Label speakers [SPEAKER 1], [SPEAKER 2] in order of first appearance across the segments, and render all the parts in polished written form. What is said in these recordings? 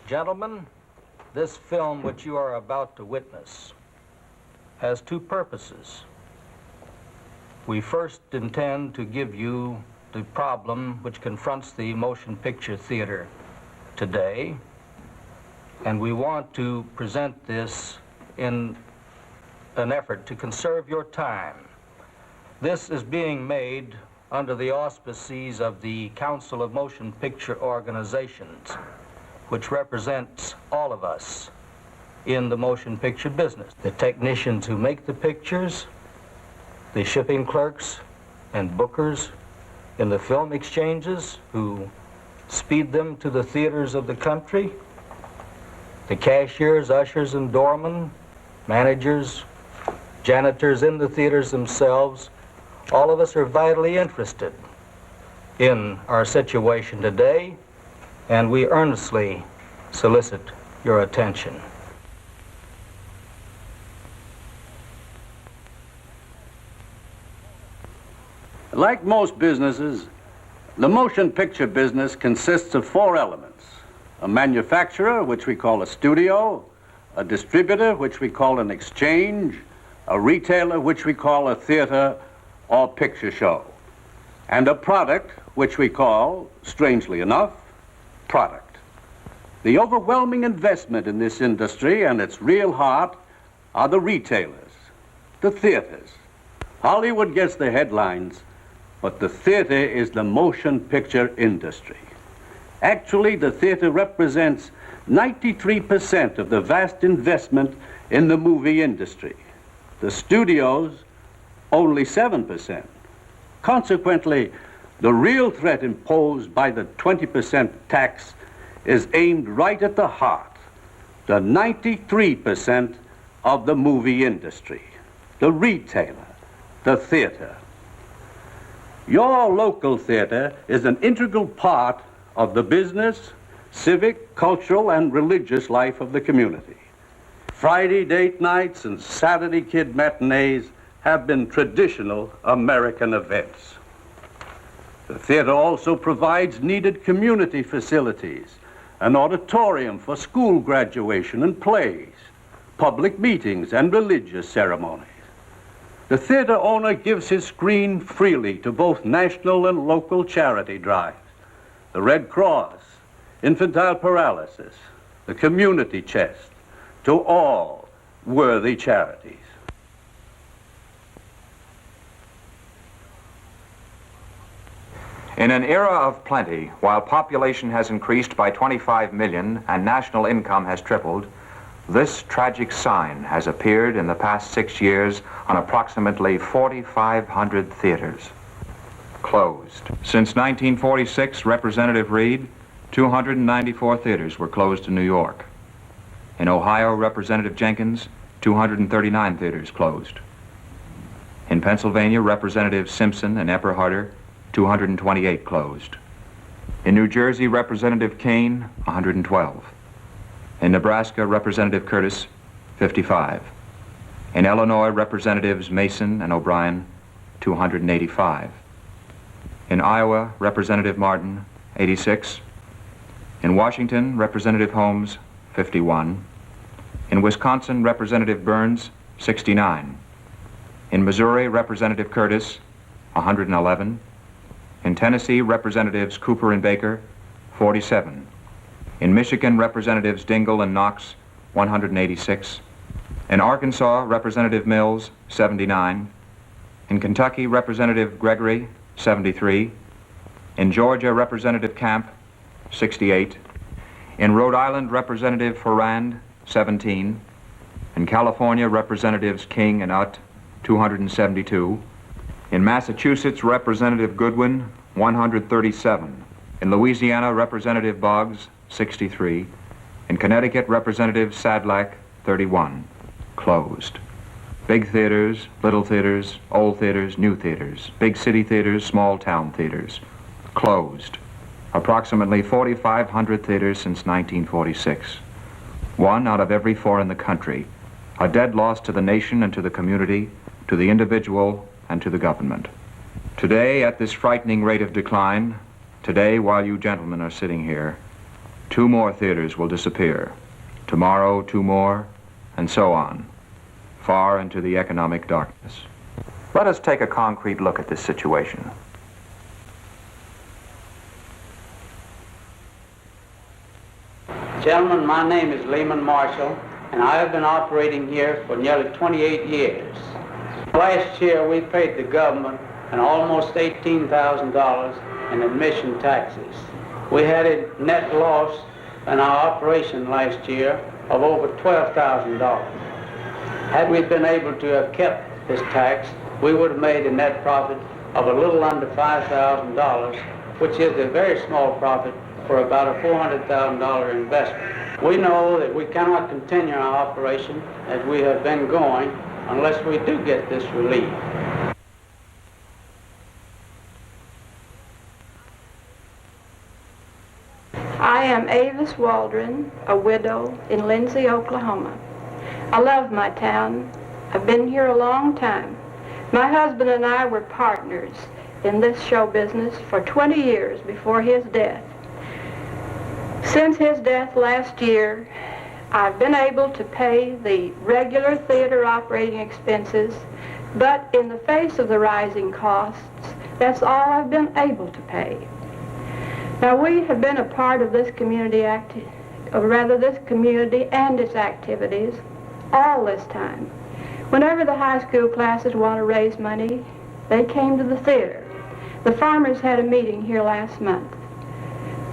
[SPEAKER 1] Gentlemen, this film which you are about to witness has two purposes. We first intend to give you the problem which confronts the motion picture theater today, and we want to present this in an effort to conserve your time. This is being made under the auspices of the Council of Motion Picture Organizations, which represents all of us in the motion picture business. The technicians who make the pictures, the shipping clerks and bookers in the film exchanges who speed them to the theaters of the country, the cashiers, ushers, and doormen, managers, janitors in the theaters themselves. All of us are vitally interested in our situation today, and we earnestly solicit your attention.
[SPEAKER 2] Like most businesses, the motion picture business consists of four elements: a manufacturer, which we call a studio, a distributor, which we call an exchange, a retailer, which we call a theater or picture show, and a product, which we call, strangely enough, product. The overwhelming investment in this industry and its real heart are the retailers, the theaters. Hollywood gets the headlines, but the theater is the motion picture industry. Actually, the theater represents 93% of the vast investment in the movie industry. The studios, only 7%. Consequently, the real threat imposed by the 20% tax is aimed right at the heart, the 93% of the movie industry, the retailer, the theater. Your local theater is an integral part of the business, civic, cultural, and religious life of the community. Friday date nights and Saturday kid matinees have been traditional American events. The theater also provides needed community facilities, an auditorium for school graduation and plays, public meetings, and religious ceremonies. The theater owner gives his screen freely to both national and local charity drives, the Red Cross, infantile paralysis, the community chest, to all worthy charities.
[SPEAKER 3] In an era of plenty, while population has increased by 25 million and national income has tripled, this tragic sign has appeared in the past 6 years on approximately 4,500 theaters. Closed. Since 1946, Representative Reed, 294 theaters were closed in New York. In Ohio, Representative Jenkins, 239 theaters closed. In Pennsylvania, Representative Simpson and Epperharder, 228 closed. In New Jersey, Representative Kane, 112. In Nebraska, Representative Curtis, 55. In Illinois, Representatives Mason and O'Brien, 285. In Iowa, Representative Martin, 86. In Washington, Representative Holmes, 51. In Wisconsin, Representative Burns, 69. In Missouri, Representative Curtis, 111. In Tennessee, Representatives Cooper and Baker, 47. In Michigan, Representatives Dingell and Knox, 186. In Arkansas, Representative Mills, 79. In Kentucky, Representative Gregory, 73. In Georgia, Representative Camp, 68. In Rhode Island, Representative Ferrand, 17. In California, Representatives King and Utt, 272. In Massachusetts, Representative Goodwin, 137. In Louisiana, Representative Boggs, 63. In Connecticut, Representative Sadlack, 31. Closed. Big theaters, little theaters, old theaters, new theaters, big city theaters, small town theaters. Closed. Approximately 4,500 theaters since 1946. 1 out of every 4 in the country. A dead loss to the nation and to the community, to the individual, and to the government. Today, at this frightening rate of decline, today, while you gentlemen are sitting here, 2 more theaters will disappear. Tomorrow, 2 more, and so on, far into the economic darkness. Let us take a concrete look at this situation.
[SPEAKER 4] Gentlemen, my name is Lehman Marshall, and I have been operating here for nearly 28 years. Last year, we paid the government an almost $18,000 in admission taxes. We had a net loss in our operation last year of over $12,000. Had we been able to have kept this tax, we would have made a net profit of a little under $5,000, which is a very small profit for about a $400,000 investment. We know that we cannot continue our operation as we have been going unless we do get this relief.
[SPEAKER 5] I am Avis Waldron, a widow in Lindsay, Oklahoma. I love my town. I've been here a long time. My husband and I were partners in this show business for 20 years before his death. Since his death last year, I've been able to pay the regular theater operating expenses, but in the face of the rising costs, that's all I've been able to pay. Now, we have been a part of this community this community and its activities all this time. Whenever the high school classes want to raise money, they came to the theater. The farmers had a meeting here last month.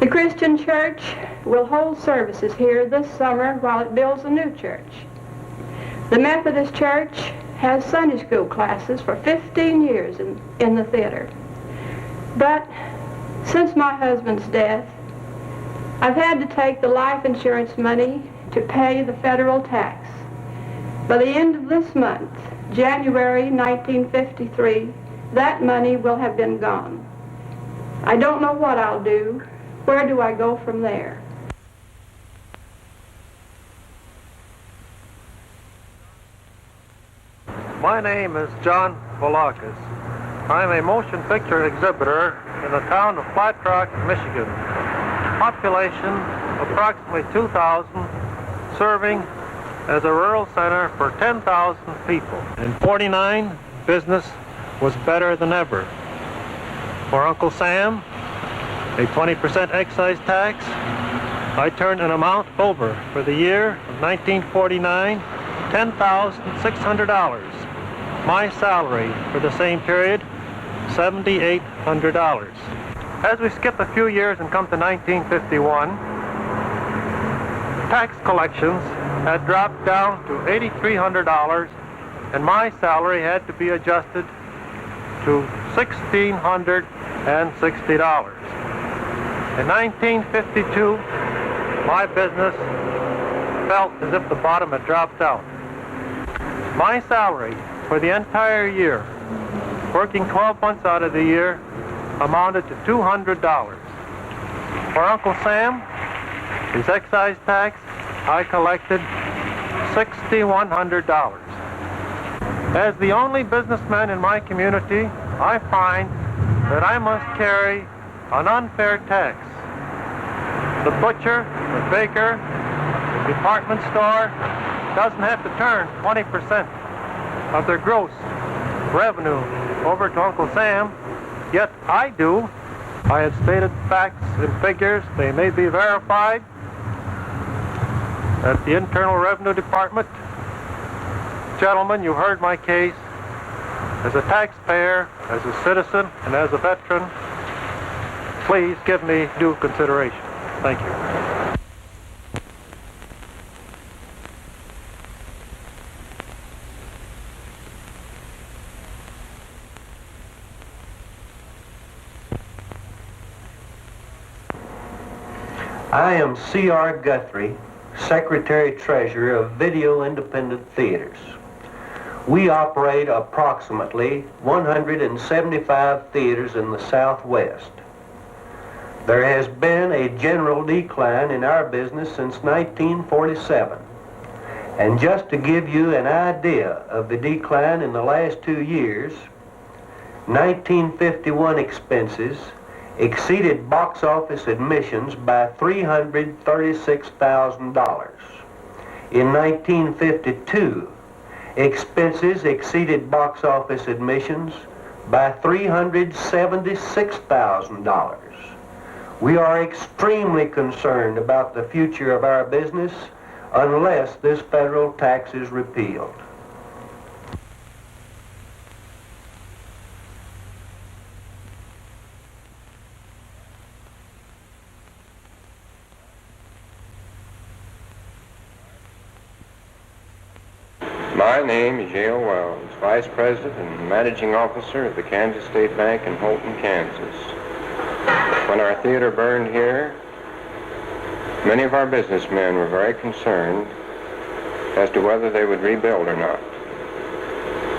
[SPEAKER 5] The Christian church will hold services here this summer while it builds a new church. The Methodist church has Sunday school classes for 15 years in the theater. But since my husband's death, I've had to take the life insurance money to pay the federal tax. By the end of this month, January 1953, that money will have been gone. I don't know what I'll do. Where do I go from there?
[SPEAKER 6] My name is John Volakis. I'm a motion picture exhibitor in the town of Flatrock, Michigan. Population approximately 2,000, serving as a rural center for 10,000 people. In '49, business was better than ever. For Uncle Sam, a 20% excise tax, I turned an amount over for the year of 1949, $10,600. My salary for the same period, $7,800. As we skip a few years and come to 1951, tax collections had dropped down to $8,300, and my salary had to be adjusted to $1,660. In 1952, my business felt as if the bottom had dropped out. My salary for the entire year, working 12 months out of the year, amounted to $200. For Uncle Sam, his excise tax, I collected $6,100. As the only businessman in my community, I find that I must carry an unfair tax. The butcher, the baker, the department store doesn't have to turn 20% of their gross revenue over to Uncle Sam, yet I do. I had stated facts and figures. They may be verified at the Internal Revenue Department. Gentlemen, you heard my case. As a taxpayer, as a citizen, and as a veteran, please give me due consideration. Thank you.
[SPEAKER 7] I am C.R. Guthrie, Secretary-Treasurer of Video Independent Theaters. We operate approximately 175 theaters in the Southwest. There has been a general decline in our business since 1947. And just to give you an idea of the decline in the last 2 years, 1951 expenses exceeded box office admissions by $336,000. In 1952, expenses exceeded box office admissions by $376,000. We are extremely concerned about the future of our business unless this federal tax is repealed.
[SPEAKER 8] My name is Yale Wells, Vice President and Managing Officer of the Kansas State Bank in Holton, Kansas. When our theater burned here, many of our businessmen were very concerned as to whether they would rebuild or not.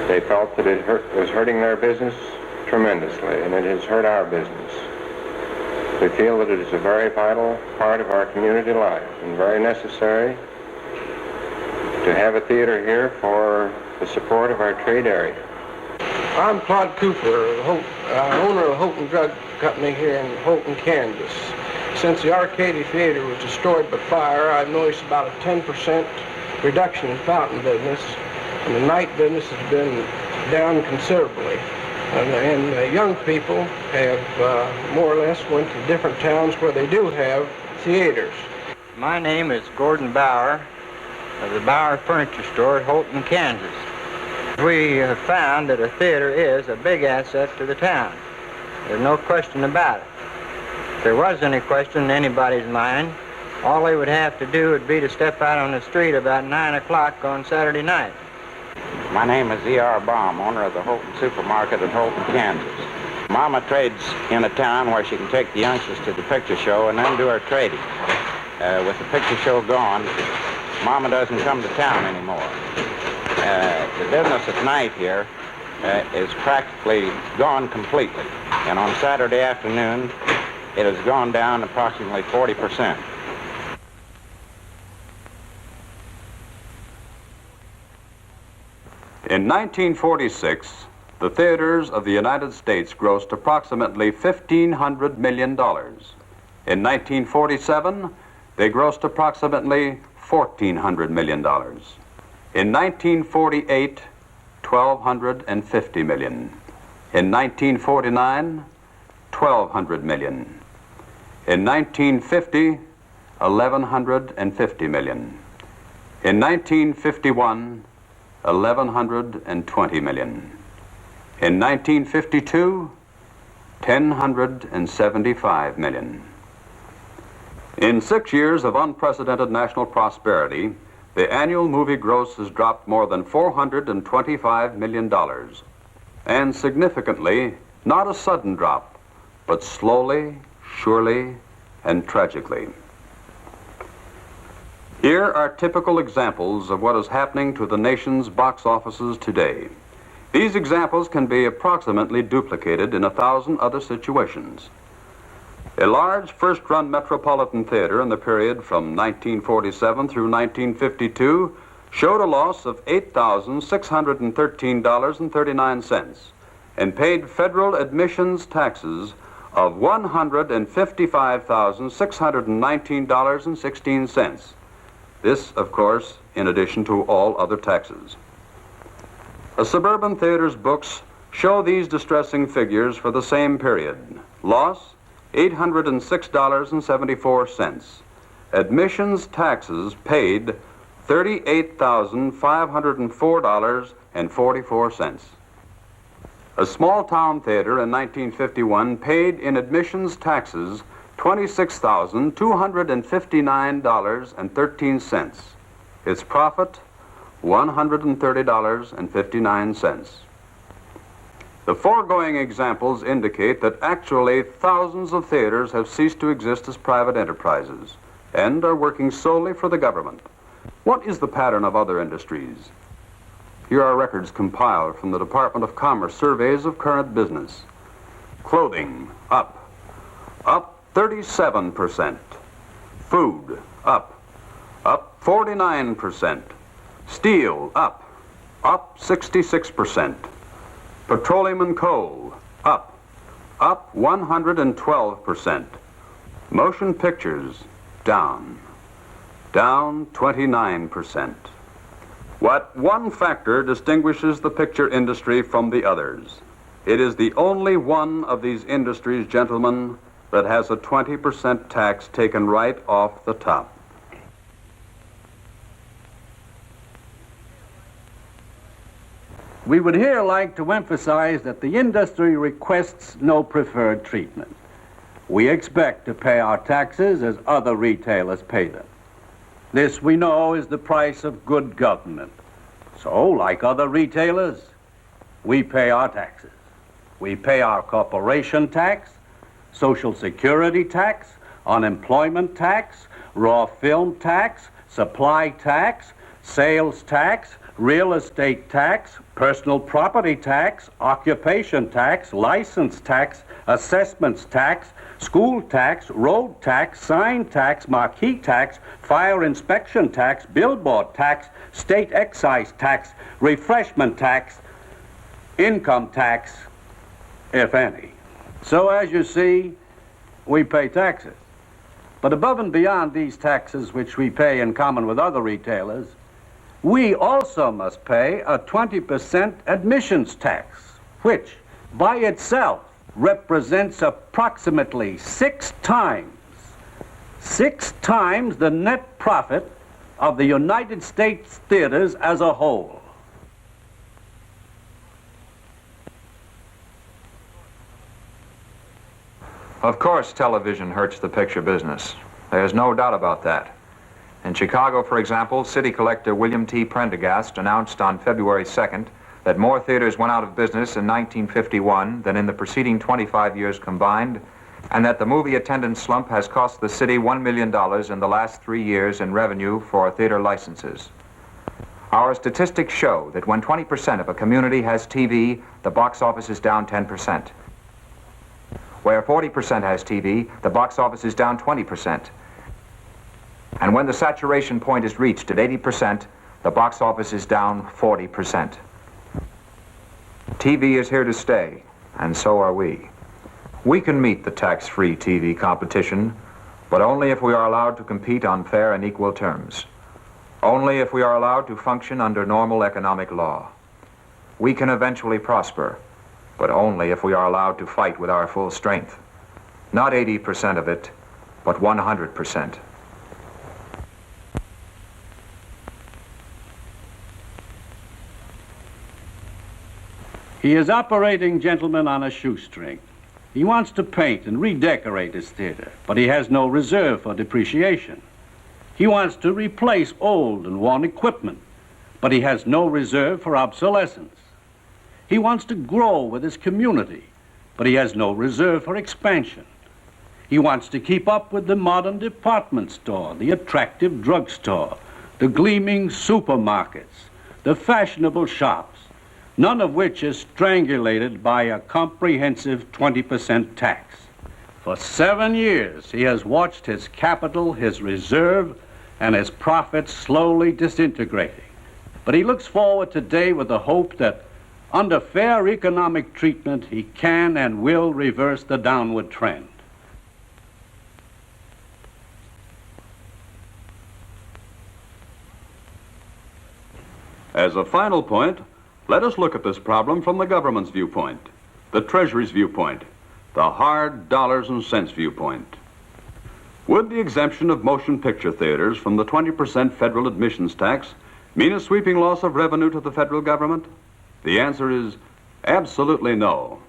[SPEAKER 8] They felt that it was hurting their business tremendously, and it has hurt our business. We feel that it is a very vital part of our community life and very necessary to have a theater here for the support of our trade area.
[SPEAKER 9] I'm Claude Cooper, owner of Holton Drug Company here in Holton, Kansas. Since the Arcadia Theater was destroyed by fire, I've noticed about a 10% reduction in fountain business, and the night business has been down considerably. And young people have more or less went to different towns where they do have theaters.
[SPEAKER 10] My name is Gordon Bauer of the Bauer Furniture Store at Holton, Kansas. We have found that a theater is a big asset to the town. There's no question about it. If there was any question in anybody's mind, all they would have to do would be to step out on the street about 9 o'clock on Saturday night.
[SPEAKER 11] My name is E.R. Baum, owner of the Holton Supermarket in Holton, Kansas. Mama trades in a town where she can take the youngsters to the picture show and then do her trading. With the picture show gone, Mama doesn't come to town anymore. The business at night here is practically gone completely. And on Saturday afternoon, it has gone down approximately 40%.
[SPEAKER 2] In 1946, the theaters of the United States grossed approximately $1,500 million. In 1947, they grossed approximately $1,400 million. In 1948, $1,250 million. In 1949, $1,200 million. In 1950, $1,150 million. In 1951, $1,120 million. In 1952, $1,075 million. In 6 years of unprecedented national prosperity, the annual movie gross has dropped more than $425 million. And significantly, not a sudden drop, but slowly, surely, and tragically. Here are typical examples of what is happening to the nation's box offices today. These examples can be approximately duplicated in 1,000 other situations. A large first-run metropolitan theater in the period from 1947 through 1952 showed a loss of $8,613.39 and paid federal admissions taxes of $155,619.16. This, of course, in addition to all other taxes. A suburban theater's books show these distressing figures for the same period. Loss, $806.74. Admissions taxes paid, $38,504.44. A small-town theater in 1951 paid in admissions taxes $26,259.13. Its profit, $130.59. The foregoing examples indicate that actually thousands of theaters have ceased to exist as private enterprises and are working solely for the government. What is the pattern of other industries? Here are records compiled from the Department of Commerce surveys of current business. Clothing, up 37%. Food, up 49%. Steel, up 66%. Petroleum and coal, up up 112%. Motion pictures, down 29%. What one factor distinguishes the picture industry from the others? It is the only one of these industries, gentlemen, that has a 20% tax taken right off the top. We would here like to emphasize that the industry requests no preferred treatment. We expect to pay our taxes as other retailers pay them. This, we know, is the price of good government. So, like other retailers, we pay our taxes. We pay our corporation tax, Social Security tax, unemployment tax, raw film tax, supply tax, sales tax, real estate tax, personal property tax, occupation tax, license tax, assessments tax, school tax, road tax, sign tax, marquee tax, fire inspection tax, billboard tax, state excise tax, refreshment tax, income tax, if any. So as you see, we pay taxes. But above and beyond these taxes which we pay in common with other retailers, we also must pay a 20% admissions tax, which by itself represents approximately 6 times the net profit of the United States theaters as a whole.
[SPEAKER 3] Of course, television hurts the picture business. There's no doubt about that. In Chicago, for example, City Collector William T. Prendergast announced on February 2nd that more theaters went out of business in 1951 than in the preceding 25 years combined, and that the movie attendance slump has cost the city $1 million in the last 3 years in revenue for theater licenses. Our statistics show that when 20% of a community has TV, the box office is down 10%. Where 40% has TV, the box office is down 20%. And when the saturation point is reached at 80%, the box office is down 40%. TV is here to stay, and so are we. We can meet the tax-free TV competition, but only if we are allowed to compete on fair and equal terms. Only if we are allowed to function under normal economic law. We can eventually prosper, but only if we are allowed to fight with our full strength. Not 80% of it, but 100%.
[SPEAKER 2] He is operating, gentlemen, on a shoestring. He wants to paint and redecorate his theater, but he has no reserve for depreciation. He wants to replace old and worn equipment, but he has no reserve for obsolescence. He wants to grow with his community, but he has no reserve for expansion. He wants to keep up with the modern department store, the attractive drugstore, the gleaming supermarkets, the fashionable shops, none of which is strangulated by a comprehensive 20% tax. For 7 years, he has watched his capital, his reserve, and his profits slowly disintegrating. But he looks forward today with the hope that under fair economic treatment, he can and will reverse the downward trend. As a final point, let us look at this problem from the government's viewpoint, the Treasury's viewpoint, the hard dollars and cents viewpoint. Would the exemption of motion picture theaters from the 20% federal admissions tax mean a sweeping loss of revenue to the federal government? The answer is absolutely no.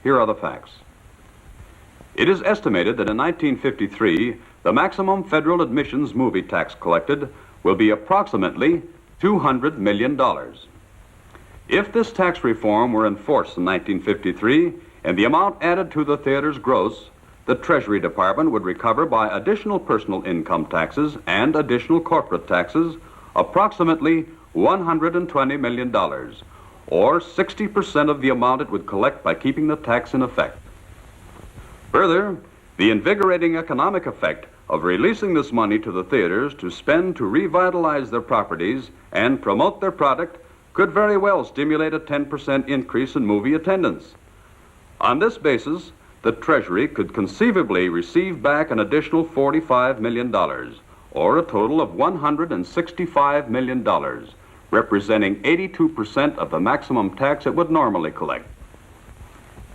[SPEAKER 2] Here are the facts. It is estimated that in 1953, the maximum federal admissions movie tax collected will be approximately $200 million. If this tax reform were enforced in 1953 and the amount added to the theater's gross, the Treasury Department would recover by additional personal income taxes and additional corporate taxes approximately $120 million, or 60% of the amount it would collect by keeping the tax in effect. Further, the invigorating economic effect of releasing this money to the theaters to spend to revitalize their properties and promote their product could very well stimulate a 10% increase in movie attendance. On this basis, the Treasury could conceivably receive back an additional $45 million, or a total of $165 million, representing 82% of the maximum tax it would normally collect.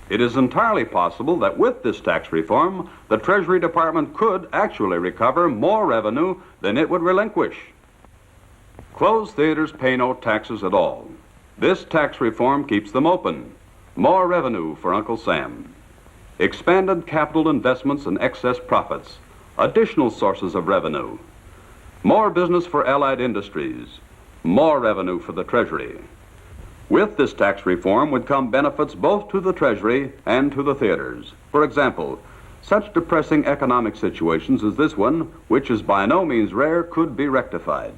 [SPEAKER 2] It is entirely possible that with this tax reform, the Treasury Department could actually recover more revenue than it would relinquish. Closed theaters pay no taxes at all. This tax reform keeps them open. More revenue for Uncle Sam. Expanded capital investments and excess profits. Additional sources of revenue. More business for allied industries. More revenue for the Treasury. With this tax reform would come benefits both to the Treasury and to the theaters. For example, such depressing economic situations as this one, which is by no means rare, could be rectified.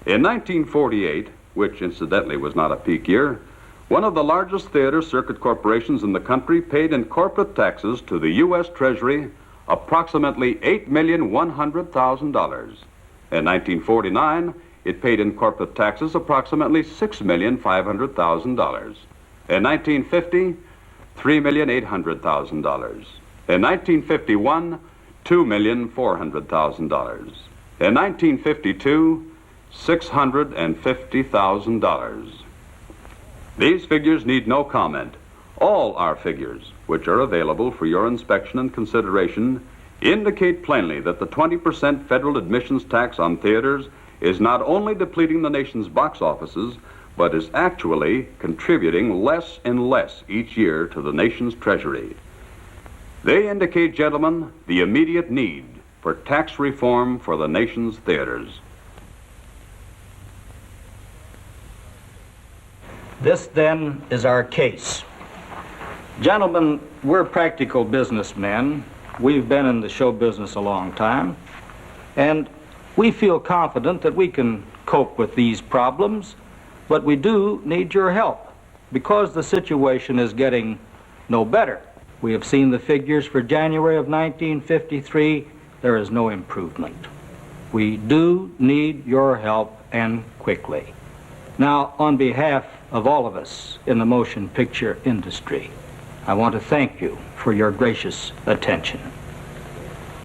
[SPEAKER 2] In 1948, which incidentally was not a peak year, one of the largest theater circuit corporations in the country paid in corporate taxes to the U.S. Treasury approximately $8,100,000. In 1949, it paid in corporate taxes approximately $6,500,000. In 1950, $3,800,000. In 1951, $2,400,000. In 1952, $650,000. These figures need no comment. All our figures, which are available for your inspection and consideration, indicate plainly that the 20% federal admissions tax on theaters is not only depleting the nation's box offices, but is actually contributing less and less each year to the nation's treasury. They indicate, gentlemen, the immediate need for tax reform for the nation's theaters.
[SPEAKER 1] This, then, is our case. Gentlemen, we're practical businessmen. We've been in the show business a long time, and we feel confident that we can cope with these problems, but we do need your help because the situation is getting no better. We have seen the figures for January of 1953. There is no improvement. We do need your help, and quickly. Now, on behalf of all of us in the motion picture industry, I want to thank you for your gracious attention.